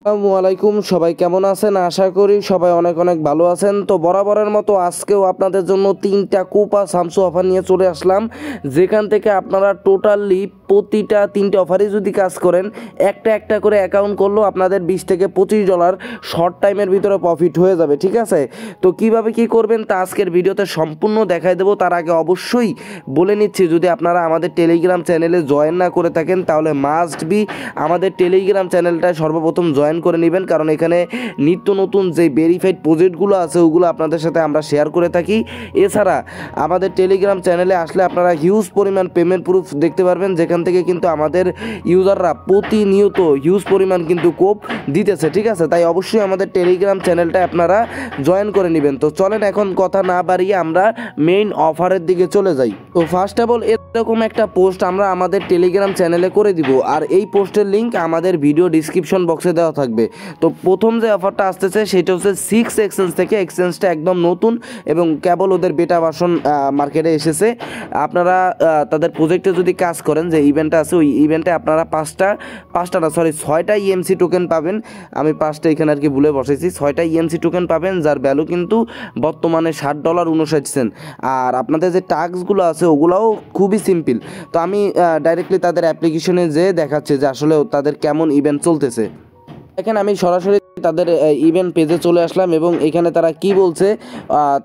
আসসালামু আলাইকুম, সবাই কেমন আছেন? আশা করি সবাই অনেক অনেক ভালো আছেন। তো বরাবরের মতো আজকেও আপনাদের জন্য 3টা কোপা সামসু অফার নিয়ে চলে আসলাম, যেখান থেকে আপনারা টোটালি প্রতিটা 3টে অফারই যদি কাজ করেন, একটা একটা করে অ্যাকাউন্ট করলেও আপনাদের $20 থেকে $25 শর্ট টাইমের ভিতরে প্রফিট হয়ে যাবে। ঠিক আছে, তো কিভাবে কি করবেন তা আজকের ভিডিওতে সম্পূর্ণ দেখাই দেবো। তার আগে অবশ্যই বলে নিচ্ছি, যদি আপনারা আমাদের টেলিগ্রাম চ্যানেলে জয়েন না করে থাকেন তাহলে মাস্ট বি আমাদের টেলিগ্রাম চ্যানেলটা সর্বপ্রথম জয়েন করে নেবেন, কারণ এখানে নিত্য নতুন যে ভেরিফাইড প্রজেক্টগুলো আছে ওগুলো আপনাদের সাথে আমরা শেয়ার করে থাকি। এছাড়া আমাদের টেলিগ্রাম চ্যানেলে আসলে আপনারা হিউজ পরিমাণ পেমেন্ট প্রুফ দেখতে পারবেন, যেখান থেকে কিন্তু আমাদের ইউজাররা প্রতিনিয়ত হিউজ পরিমাণ কিন্তু কোপ দিতেছে। ঠিক আছে, তাই অবশ্যই আমাদের টেলিগ্রাম চ্যানেলটা আপনারা জয়েন করে নেবেন। তো চলেন এখন কথা না বাড়িয়ে আমরা মেইন অফারের দিকে চলে যাই। তো ফার্স্ট অফ অল এরকম একটা পোস্ট আমরা আমাদের টেলিগ্রাম চ্যানেলে করে দিব, আর এই পোস্টের লিঙ্ক আমাদের ভিডিও ডিসক্রিপশন বক্সে দেওয়া থাকবে। তো প্রথম যে অফারটা আসতেছে সেটা হচ্ছে 6 এক্সচেঞ্জ থেকে। এক্সচেঞ্জটা একদম নতুন এবং কেবল ওদের বেটা ভার্সন মার্কেটে এসেছে। আপনারা তাদের প্রজেক্টে যদি কাজ করেন, যে ইভেন্টটা আছে ওই ইভেন্টে আপনারা 6টা ইএমসি টোকেন পাবেন। আমি 5টা এখানে আর কি ভুলে বসেছি। 6টা ইএমসি টোকেন পাবেন, যার ভ্যালু কিন্তু বর্তমানে $60.59। আর আপনাদের যে টাস্কগুলো আছে ওগুলোও খুবই সিম্পল। তো আমি ডাইরেক্টলি তাদের অ্যাপ্লিকেশনে যেয়ে দেখাচ্ছি যে আসলে তাদের কেমন ইভেন্ট চলতেছে। দেখেন, আমি সরাসরি তাদের ইভেন্ট পেজে চলে আসলাম এবং এখানে তারা কি বলছে,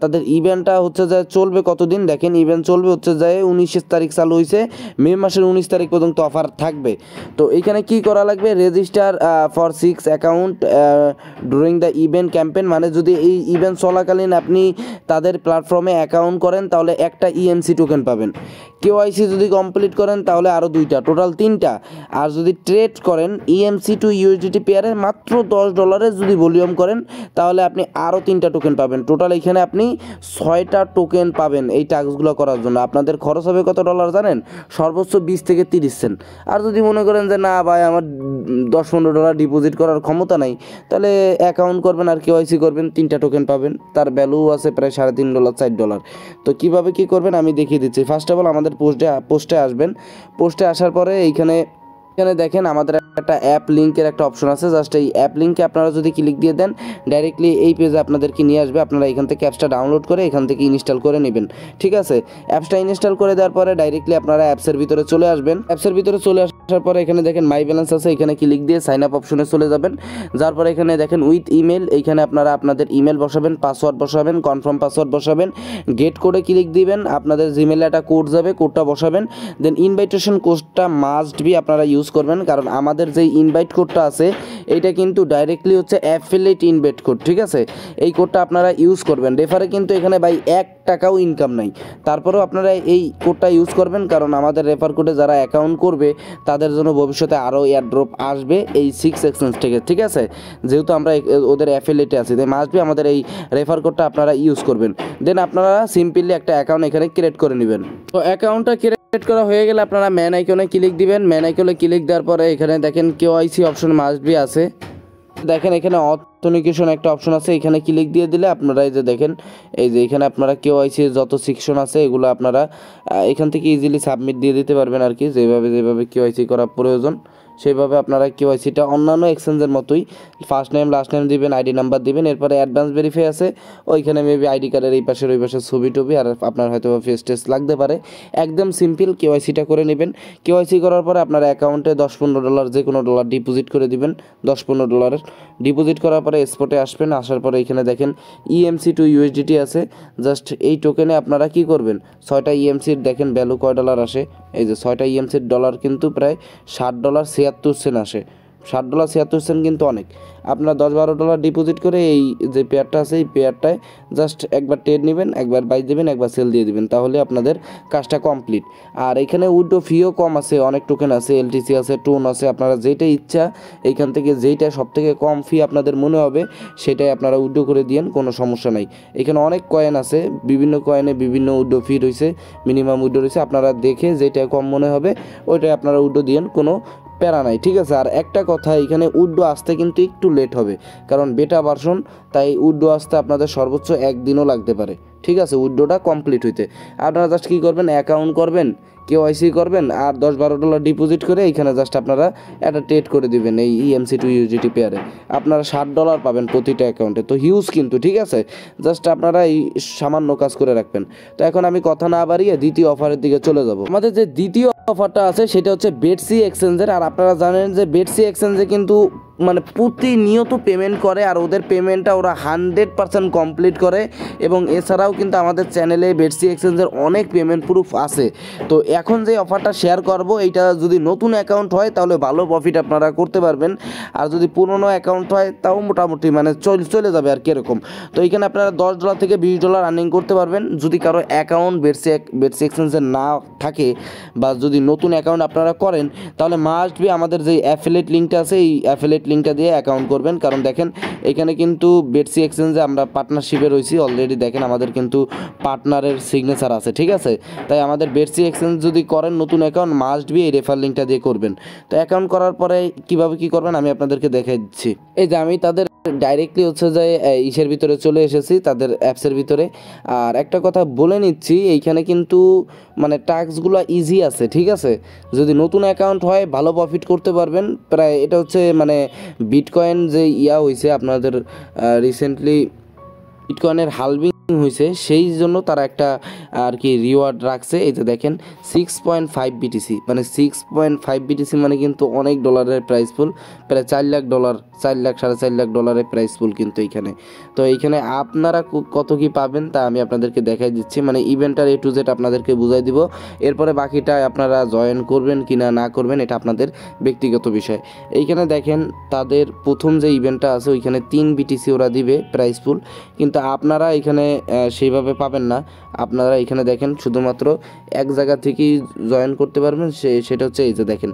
তাদের ইভেন্টটা হচ্ছে যে চলবে কতদিন। দেখেন, ইভেন্ট চলবে হচ্ছে যে 19 তারিখ চালু হয়েছে, মে মাসের 19 তারিখ পর্যন্ত অফার থাকবে। তো এখানে কি করা লাগবে, register for 6 account during the event campaign, মানে যদি এই ইভেন্ট চলাকালীন আপনি তাদের প্ল্যাটফর্মে অ্যাকাউন্ট করেন তাহলে একটা ইএমসি টোকেন পাবেন। কেওয়াইসি যদি কমপ্লিট করেন তাহলে আরও 2টা, টোটাল 3টা। আর যদি ট্রেড করেন ইএমসি টু ইউএসডিটি পেয়ারে মাত্র $10 যদি ভলিউম করেন তাহলে আপনি আরও 3টা টোকেন পাবেন। টোটাল এখানে আপনি 6টা টোকেন পাবেন এই টাস্কগুলো করার জন্য। আপনাদের খরচ হবে কত ডলার জানেন? সর্বোচ্চ 20 থেকে 30 সেন্ট। আর যদি মনে করেন যে না ভাই, আমার $10-15 ডিপোজিট করার ক্ষমতা নাই, তাহলে অ্যাকাউন্ট করবেন আর কেওয়াইসি করবেন, 3টা টোকেন পাবেন। তার ভ্যালু আছে প্রায় $3.5 $4। তো কীভাবে কী করবেন আমি দেখিয়ে দিচ্ছি। ফার্স্ট অফ অল আমাদের পোস্টে আসবেন। পোস্টে আসার পরে এখানে দেখেন আমাদের একটা অ্যাপ লিঙ্কের একটা অপশন আছে। জাস্ট এই অ্যাপ লিঙ্কে আপনারা যদি ক্লিক দিয়ে দেন ডাইরেক্টলি এই পেজে আপনাদেরকে নিয়ে আসবে। আপনারা এখান থেকে অ্যাপসটা ডাউনলোড করে এখান থেকে ইনস্টল করে নেবেন। ঠিক আছে, অ্যাপসটা ইনস্টল করে দেওয়ার পরে ডাইরেক্টলি আপনারা অ্যাপসের ভিতরে চলে আসবেন। অ্যাপসের ভিতরে চলে আসার পরে এখানে দেখেন মাই ব্যালেন্স আছে, এখানে ক্লিক দিয়ে সাইন আপ অপশনে চলে যাবেন। যার পরে এখানে দেখেন উইথ ইমেল, এইখানে আপনারা আপনাদের ইমেল বসাবেন, পাসওয়ার্ড বসাবেন, কনফার্ম পাসওয়ার্ড বসাবেন, গেট কোডে ক্লিক দিবেন, আপনাদের জিমেলে একটা কোড যাবে, কোডটা বসাবেন। দেন ইনভাইটেশন কোডটা মাস্ট বি আপনারা ইউজ করবেন, কারণ আমাদের যেই ইনভাইট কোডটা আছে এইটা কিন্তু ডাইরেক্টলি হচ্ছে অ্যাফিলিয়েট ইনভাইট কোড। ঠিক আছে, এই কোডটা আপনারা ইউজ করবেন। রেফারে কিন্তু এখানে ভাই 1 টাকাও ইনকাম নাই, তারপরেও আপনারা এই কোডটা ইউজ করবেন, কারণ আমাদের রেফার কোডে যারা অ্যাকাউন্ট করবে তাদের জন্য ভবিষ্যতে আরও এয়ারড্রপ আসবে এই 6 এক্সচেঞ্জ থেকে। ঠিক আছে, যেহেতু আমরা ওদের অ্যাফিলিয়েটে আছি, তাই মাস্ট বি আমাদের এই রেফার কোডটা আপনারা ইউজ করবেন। দেন আপনারা সিম্পলি একটা অ্যাকাউন্ট এখানে ক্রিয়েট করে নেবেন। তো অ্যাকাউন্টটা ক্রিয়েট করা হয়ে গেলে আপনারা ম্যান আইকনে ক্লিক দিবেন। ম্যান আইকনে ক্লিক দেওয়ার পরে এখানে দেখেন কেওয়াইসি অপশন মাস্ট বি আছে। দেখেন এখানে অথেন্টিকেশন একটা অপশন আছে, এখানে ক্লিক দিয়ে দিলে আপনারা এই যে দেখেন, এই যে এখানে আপনারা কেওয়াইসি যত সেকশন আছে এগুলো আপনারা এখান থেকে ইজিলি সাবমিট দিয়ে দিতে পারবেন আর কি। যেভাবে কেওয়াইসি করা প্রয়োজন সেইভাবে আপনারা কেওয়াইসিটা অন্যান্য এক্সচেঞ্জের মতোই ফার্স্ট নেম লাস্ট নেম দিবেন, আইডি নাম্বার দিবেন। এরপরে অ্যাডভান্স ভেরিফাই আছে, ওইখানে মেবি আইডি কার্ডের এই পাশের ওই পাশে ছবি টবি আর আপনার হয়তো ফেস টেস্ট লাগতে পারে। একদম সিম্পল কেওয়াইসিটা করে নেবেন। কেওয়াইসি করার পরে আপনার অ্যাকাউন্টে $10-15 যে কোনো ডলার ডিপোজিট করে দিবেন। $10-15 ডিপোজিট করার পরে স্পটে আসবেন। আসার পরে এখানে দেখেন ইএমসি টু ইউএসডিটি আছে। জাস্ট এই টোকেনে আপনারা কি করবেন, 6টা ইএমসির দেখেন ভ্যালু কয় ডলার আসে। এই যে 6টা ইএমসির ডলার কিন্তু প্রায় $60.76 আসে। $60.76 কিন্তু অনেক। আপনারা $10-12 ডিপোজিট করে এই যে পেয়ারটা আছে এই পেয়ারটায় জাস্ট একবার ট্রেড নেবেন, একবার বাই দেবেন, একবার সেল দিয়ে দেবেন, তাহলে আপনাদের কাজটা কমপ্লিট। আর এখানে উইথড্র ফিও কম আছে, অনেক টোকেন আছে, এলটিসি আছে, টোন আছে। আপনারা যেটা ইচ্ছা এইখান থেকে যেইটা সবথেকে কম ফি আপনাদের মনে হবে সেটাই আপনারা উইথড্র করে দিয়েন, কোনো সমস্যা নাই। এখানে অনেক কয়েন আছে, বিভিন্ন কয়েনে বিভিন্ন উইথড্র ফি রয়েছে, মিনিমাম উইথড্র রয়েছে। আপনারা দেখে যেটা কম মনে হবে ওইটাই আপনারা উইথড্র দিয়েন, কোনো প্যারা নাই। ঠিক আছে, আর একটা কথা, এখানে উইথড্র আসতে কিন্তু একটু লেট হবে, কারণ বেটা ভার্সন, তাই উইথড্র আসতে আপনাদের সর্বোচ্চ 1 দিনও লাগতে পারে। ঠিক আছে, উইথড্রটা কমপ্লিট হইতে আপনারা জাস্ট কী করবেন, অ্যাকাউন্ট করবেন, কেওয়াইসি করবেন আর $10-12 ডিপোজিট করে এইখানে জাস্ট আপনারা একটা ট্রেড করে দিবেন এই EMC2 USDT পেয়ারে, আপনারা $60 পাবেন প্রতিটা অ্যাকাউন্টে। তো হিউজ কিন্তু, ঠিক আছে, জাস্ট আপনারা এই সামান্য কাজ করে রাখবেন। তো এখন আমি কথা না বাড়িয়ে দ্বিতীয় অফারের দিকে চলে যাব। আমাদের যে দ্বিতীয় অফারটা আছে সেটা হচ্ছে বেটসি এক্সচেঞ্জের। আর আপনারা জানেন যে বেটসি এক্সচেঞ্জে কিন্তু মানে প্রতিনিয়ত পেমেন্ট করে, আর ওদের পেমেন্টটা ওরা 100% কমপ্লিট করে। এবং এছাড়াও কিন্তু আমাদের চ্যানেলে বেটসি এক্সচেঞ্জের অনেক পেমেন্ট প্রুফ আছে। তো এখন যে অফারটা শেয়ার করব, এইটা যদি নতুন অ্যাকাউন্ট হয় তাহলে ভালো প্রফিট আপনারা করতে পারবেন, আর যদি পুরনো অ্যাকাউন্ট হয় তাও মোটামুটি মানে চলে যাবে আর কীরকম। তো এইখানে আপনারা $10 থেকে $20 আর্নিং করতে পারবেন। যদি কারো অ্যাকাউন্ট বেটসি এক্সচেঞ্জের না থাকে বা যদি নতুন অ্যাকাউন্ট আপনারা করেন, তাহলে মাস্ট বি আমাদের যে অ্যাফিলিয়েট লিঙ্কটা আছে এই অ্যাফিলিয়েট লিঙ্কটা দিয়ে অ্যাকাউন্ট করবেন। কারণ দেখেন এখানে কিন্তু বেটসি এক্সচেঞ্জে আমরা পার্টনারশিপে রয়েছি অলরেডি, দেখেন আমাদের কিন্তু পার্টনারের সিগনেচার আছে, ঠিক আছে। তাই আমাদের বেটসি এক্সচেঞ্জ যদি করেন নতুন অ্যাকাউন্ট, মাস্ট বি এই রেফার লিঙ্কটা দিয়ে করবেন। তো অ্যাকাউন্ট করার পরে কীভাবে কী করবেন আমি আপনাদেরকে দেখাই দিচ্ছি। এই যে আমি তাদের ডাইরেক্টলি হচ্ছে যে ইসের ভিতরে চলে এসেছি, তাদের অ্যাপসের ভিতরে। আর একটা কথা বলে নিচ্ছি, এইখানে কিন্তু মানে টাস্কগুলো ইজি আছে, ঠিক আছে। যদি নতুন অ্যাকাউন্ট হয় ভালো প্রফিট করতে পারবেন। প্রায় এটা হচ্ছে মানে বিটকয়েন যে হয়েছে আপনাদের রিসেন্টলি বিটকয়েনের হালভিং হয়েছে, সেই জন্য তারা একটা আর কি রিওয়ার্ড রাখছে। এই যে দেখেন 6.5 BTC, মানে 6.5 BTC মানে কিন্তু অনেক ডলারের প্রাইস পুল, প্রায় $4 লাখ, $4 লাখ, $4.5 লাখের প্রাইস পুল কিন্তু এইখানে। তো এইখানে আপনারা কত কি পাবেন তা আমি আপনাদেরকে দেখাই দিচ্ছি, মানে ইভেন্টার A to Z আপনাদেরকে বুঝাই দিব। এরপরে বাকিটা আপনারা জয়েন করবেন কি না করবেন এটা আপনাদের ব্যক্তিগত বিষয়। এইখানে দেখেন তাদের প্রথম যে ইভেন্টটা আছে ওইখানে 3 BTC ওরা দিবে প্রাইস পুল, কিন্তু আপনারা এখানে সেইভাবে পাবেন না। আপনারা এখানে দেখেন শুধুমাত্র এক জায়গা থেকেই জয়েন করতে পারবেন, সেটা হচ্ছে এই যে দেখেন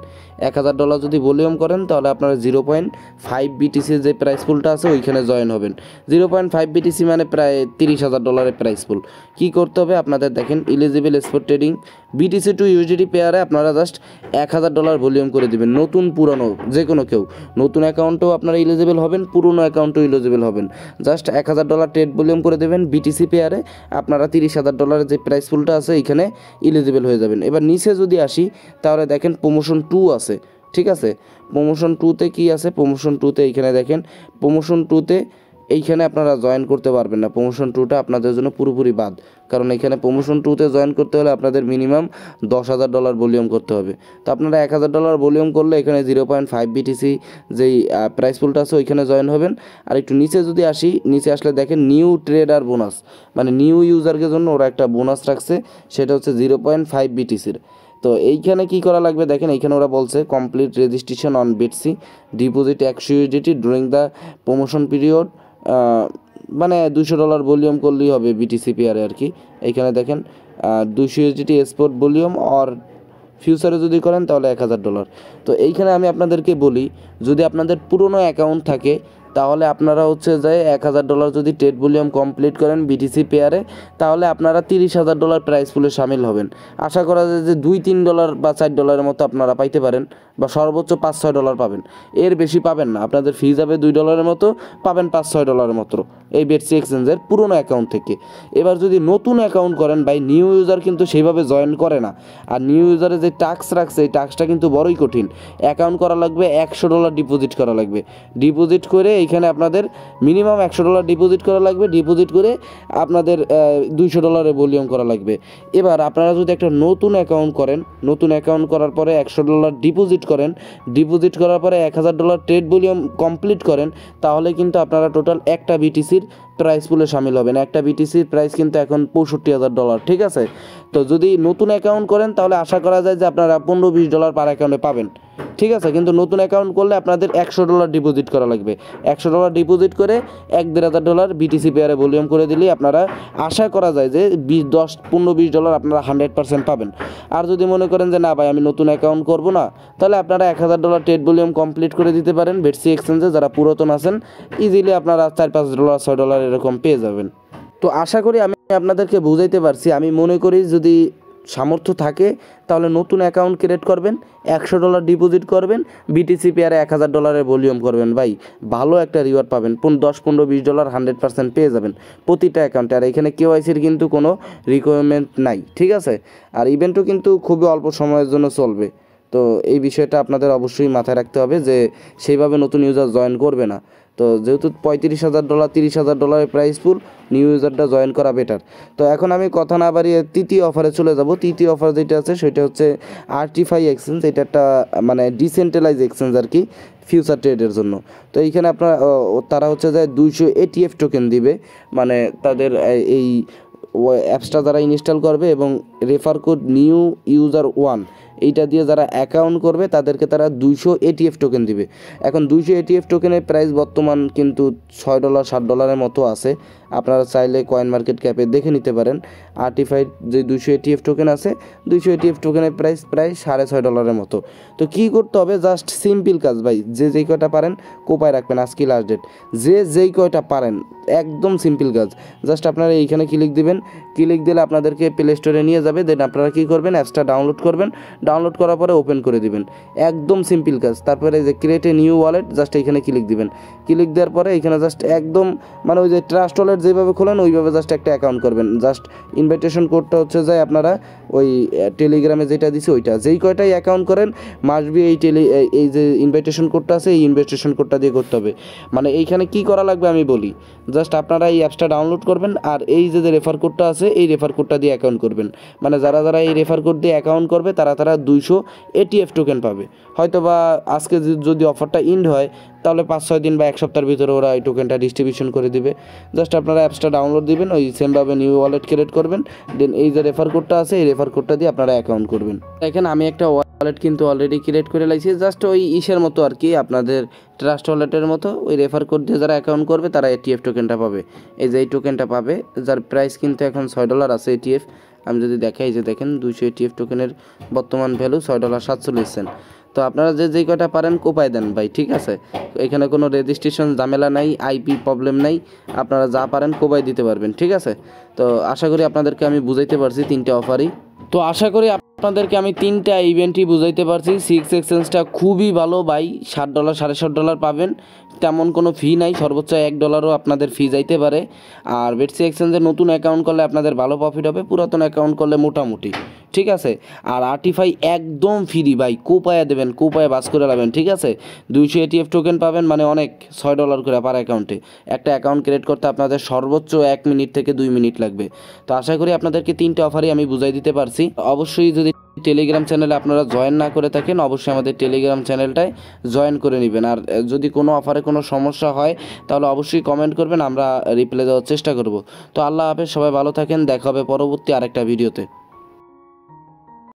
$1000 যদি ভলিউম করেন তাহলে আপনারা 0.5 BTC যে প্রাইস পুলটা আছে ওইখানে জয়েন হবেন। 0.5 BTC মানে প্রায় $30,000 প্রাইস পুল। কী করতে হবে আপনাদের দেখেন, eligible spot trading BTC to USDT পেয়ারে আপনারা জাস্ট $1000 ভলিউম করে দেবেন। নতুন পুরানো যে কোনো কেউ, নতুন অ্যাকাউন্টেও আপনারা ইলিজিবল হবেন, পুরনো অ্যাকাউন্টেও ইলিজিবল হবেন। জাস্ট $1000 ট্রেড ভলিউম করে দেবেন BTC পেয়ারে, আপনারা $30,000 যে প্রাইস পুলটা আছে এইখানে ইলিজিবল হয়ে যাবেন। এবার নিচে যদি আসি তাহলে দেখেন প্রমোশন 2 আছে, ঠিক আছে। প্রমোশন 2তে কী আছে, প্রমোশন 2তে এইখানে দেখেন প্রমোশন 2তে এইখানে আপনারা জয়েন করতে পারবেন না। প্রমোশন 2টা আপনাদের জন্য পুরোপুরি বাদ, কারণ এখানে প্রমোশন 2তে জয়েন করতে হলে আপনাদের মিনিমাম $10,000 ভলিউম করতে হবে। তো আপনারা $1000 ভলিউম করলে এখানে 0.5 BTC যেই প্রাইস পুলটা আছে ওইখানে জয়েন হবেন। আর একটু নিচে যদি আসি, নিচে আসলে দেখেন নিউ ট্রেডার বোনাস, মানে নিউ ইউজারকে জন্য ওরা একটা বোনাস রাখছে, সেটা হচ্ছে 0.5 BTCর। তো এইখানে কি করা লাগবে দেখেন, এইখানে ওরা বলছে complete registration on Betsy, deposit 100 USDT during the promotion period, মানে $200 ভলিউম করলেই হবে BTC পেয়ারে আর কি। এইখানে দেখেন 200 USDT স্পট ভলিউম আর ফিউচারে যদি করেন তাহলে $1000। তো এইখানে আমি আপনাদেরকে বলি, যদি আপনাদের পুরনো অ্যাকাউন্ট থাকে তাহলে আপনারা হচ্ছে যে $1000 যদি ট্রেড ভলিউম কমপ্লিট করেন BTC পেয়ারে, তাহলে আপনারা $30,000 প্রাইস পুলে সামিল হবেন। আশা করা যায় যে $2-3 বা $4 মতো আপনারা পাইতে পারেন, বা সর্বোচ্চ $5-6 পাবেন, এর বেশি পাবেন না। আপনাদের ফি যাবে $2 মতো, পাবেন $5-6 মতো এই বেটসি এক্সচেঞ্জের পুরনো অ্যাকাউন্ট থেকে। এবার যদি নতুন অ্যাকাউন্ট করেন, ভাই নিউ ইউজার কিন্তু সেইভাবে জয়েন করে না। আর নিউ ইউজারে যে টাস্ক রাখছে এই টাস্কটা কিন্তু বড়ই কঠিন। অ্যাকাউন্ট করা লাগবে, $100 ডিপোজিট করা লাগবে। ডিপোজিট করে এইখানে আপনাদের মিনিমাম $100 ডিপোজিট করা লাগবে। ডিপোজিট করে আপনাদের $200 ভলিউম করা লাগবে। এবার আপনারা যদি একটা নতুন অ্যাকাউন্ট করেন, নতুন অ্যাকাউন্ট করার পরে $100 ডিপোজিট করেন, ডিপোজিট করার পরে $1000 ট্রেড ভলিউম কমপ্লিট করেন, তাহলে কিন্তু আপনারা টোটাল একটা BTCর প্রাইস পুলে সামিল হবেন। একটা BTCর প্রাইস কিন্তু এখন $65,000, ঠিক আছে। তো যদি নতুন অ্যাকাউন্ট করেন তাহলে আশা করা যায় যে আপনারা $15-20 পার অ্যাকাউন্টে পাবেন, ঠিক আছে। কিন্তু নতুন অ্যাকাউন্ট করলে আপনাদের $100 ডিপোজিট করা লাগবে। $100 ডিপোজিট করে $1,500 BTC পেয়ারে ভলিউম করে দিলেই আপনারা আশা করা যায় যে $15-20 আপনারা 100% পাবেন। আর যদি মনে করেন যে না ভাই আমি নতুন অ্যাকাউন্ট করব না, তাহলে আপনারা $1000 ট্রেড ভলিউম কমপ্লিট করে দিতে পারেন বেটসি এক্সচেঞ্জে। যারা পুরাতন আছেন ইজিলি আপনারা $4-5, $6 এরকম পেয়ে যাবেন। তো আশা করি আমি আপনাদেরকে বুঝাইতে পারছি। আমি মনে করি যদি সামর্থ্য থাকে তাহলে নতুন অ্যাকাউন্ট ক্রিয়েট করবেন, $100 ডিপোজিট করবেন, বিটিসি পেয়ারে $1000 ভলিউম করবেন ভাই, ভালো একটা রিওয়ার্ড পাবেন। 10, 15, $20 100% পেয়ে যাবেন প্রতিটা অ্যাকাউন্টে। আর এখানে কেওয়াইসির কিন্তু কোনো রিকোয়ারমেন্ট নাই, ঠিক আছে। আর ইভেন্টও কিন্তু খুবই অল্প সময়ের জন্য চলবে। তো এই বিষয়টা আপনাদের অবশ্যই মাথায় রাখতে হবে যে সেইভাবে নতুন ইউজার জয়েন করবে না। তো যেহেতু $35,000 $30,000 প্রাইস পুল, নিউ ইউজারটা জয়েন করা বেটার। তো এখন আমি কথা না বাড়িয়ে তৃতীয় অফারে চলে যাব। তৃতীয় অফার যেটা আছে সেটা হচ্ছে আর্টিফাই এক্সচেঞ্জ। এটা একটা মানে ডিসেন্ট্রালাইজ এক্সচেঞ্জ আর কি, ফিউচার ট্রেডের জন্য। তো এইখানে আপনার তারা হচ্ছে যে 200 ATF টোকেন দিবে, মানে তাদের এই অ্যাপসটা যারা ইনস্টল করবে এবং রেফার কোড নিউ ইউজার 1 এইটা দিয়ে যারা অ্যাকাউন্ট করবে তাদেরকে তারা 200 ATF টোকেন দিবে। এখন 200 ATF টোকেনের প্রাইস বর্তমান কিন্তু $6 $7 মতো আছে। আপনারা চাইলে কয়েন মার্কেট ক্যাপে দেখে নিতে পারেন। আর্টিফাইড যে 200 ATF টোকেন আছে, 200 ATF টোকেনের প্রাইস প্রায় $6.5 মতো। তো কী করতে হবে, জাস্ট সিম্পল কাজ ভাই, যে যেই কয়টা পারেন কোপায় রাখবেন, আজকে লাস্ট ডেট, যে যেই কয়টা পারেন একদম সিম্পল কাজ। জাস্ট আপনারা এইখানে ক্লিক দিবেন, ক্লিক দিলে আপনাদেরকে প্লে স্টোরে নিয়ে যাবে। দেন আপনারা কী করবেন, অ্যাপসটা ডাউনলোড করবেন, ডাউনলোড করার পরে ওপেন করে দিবেন, একদম সিম্পল কাজ। তারপরে যে create a new wallet, just এইখানে ক্লিক দিবেন। ক্লিক দেওয়ার পরে এখানে জাস্ট একদম মানে ওই যে ট্রাস্ট ওয়ালেট যেভাবে খোলেন ওইভাবে জাস্ট একটা অ্যাকাউন্ট করবেন। জাস্ট ইনভাইটেশন কোডটা হচ্ছে যে আপনারা ওই টেলিগ্রামে যেটা দিছে ওইটা, যেই কয়টাই অ্যাকাউন্ট করেন মাস্টবি এই যে ইনভাইটেশন কোডটা আছে এই ইনভাইটেশন কোডটা দিয়ে করতে হবে। মানে এইখানে কি করা লাগবে আমি বলি, জাস্ট আপনারা এই অ্যাপসটা ডাউনলোড করবেন আর এই যে রেফার কোডটা আছে এই রেফার কোডটা দিয়ে অ্যাকাউন্ট করবেন। মানে যারা যারা এই রেফার কোড দিয়ে অ্যাকাউন্ট করবে তারা 200 ATF টোকেন পাবে। হয়তো বা আজকে যদি অফারটা ইন্ড হয় তাহলে 5-6 দিন বা 1 সপ্তাহের ভিতরে ওরা এই টোকেনটা ডিস্ট্রিবিউশন করে দিবে। জাস্ট আপনারা অ্যাপসটা ডাউনলোড দিবেন, ওই সেমভাবে নিউ ওয়ালেট ক্রিয়েট করবেন, দেন এই যে রেফার কোডটা আছে এই রেফার কোডটা দিয়ে আপনারা অ্যাকাউন্ট করবেন। এখানে আমি একটা ওয়ালেট কিন্তু অলরেডি ক্রিয়েট করে লাইছি, জাস্ট ওই ইসের মতো আর কি, আপনাদের ট্রাস্ট ওয়ালেটের মতো। ওই রেফার কোড দিয়ে যারা অ্যাকাউন্ট করবে তারা ATF টোকেনটা পাবে। এই যে এই টোকেনটা পাবে, যার প্রাইস কিন্তু এখন $6 আছে ATF। আমি যদি দেখাই, যে দেখেন 200 ATF টোকেনের বর্তমান ভ্যালু $6.47। তো আপনারা যে যেই কয়টা পারেন কোপায় দেন ভাই, ঠিক আছে। এখানে কোনো রেজিস্ট্রেশন ঝামেলা নাই, আইপি প্রবলেম নাই, আপনারা যা পারেন কোপায় দিতে পারবেন, ঠিক আছে। তো আশা করি আপনাদেরকে আমি বুঝাইতে পারছি তিনটা অফারই। তো আশা করি আপনাদেরকে আমি তিনটা ইভেন্টই বুঝাইতে পারছি। 6 এক্সচেঞ্জটা খুবই ভালো ভাই, $7 $7.5 পাবেন, তেমন কোনো ফি নাই, সর্বোচ্চ $1 আপনাদের ফি যাইতে পারে। আর বেটসি এক্সচেঞ্জে নতুন অ্যাকাউন্ট করলে আপনাদের ভালো প্রফিট হবে, পুরাতন অ্যাকাউন্ট করলে মোটামুটি, ঠিক আছে। আর আর্টিফাই একদম ফ্রি ভাই, কোপায়া দেবেন, কোপায়া বাস করে লাবেন, ঠিক আছে। 200 ATF টোকেন পাবেন, মানে অনেক, $6 করে পার অ্যাকাউন্টে। একটা অ্যাকাউন্ট ক্রিয়েট করতে আপনাদের সর্বোচ্চ 1 মিনিট থেকে 2 মিনিট লাগবে। তো আশা করি আপনাদেরকে তিনটে অফারই আমি বুঝাই দিতে পারছি। অবশ্যই যদি টেলিগ্রাম চ্যানেলে আপনারা জয়েন না করে থাকেন অবশ্যই আমাদের টেলিগ্রাম চ্যানেলটায় জয়েন করে নেবেন। আর যদি কোনো অফারে কোনো সমস্যা হয় তাহলে অবশ্যই কমেন্ট করবেন, আমরা রিপ্লাই দেওয়ার চেষ্টা করব। তো আল্লাহ হাফেজ, সবাই ভালো থাকেন, দেখা হবে পরবর্তী আরেকটা ভিডিওতে।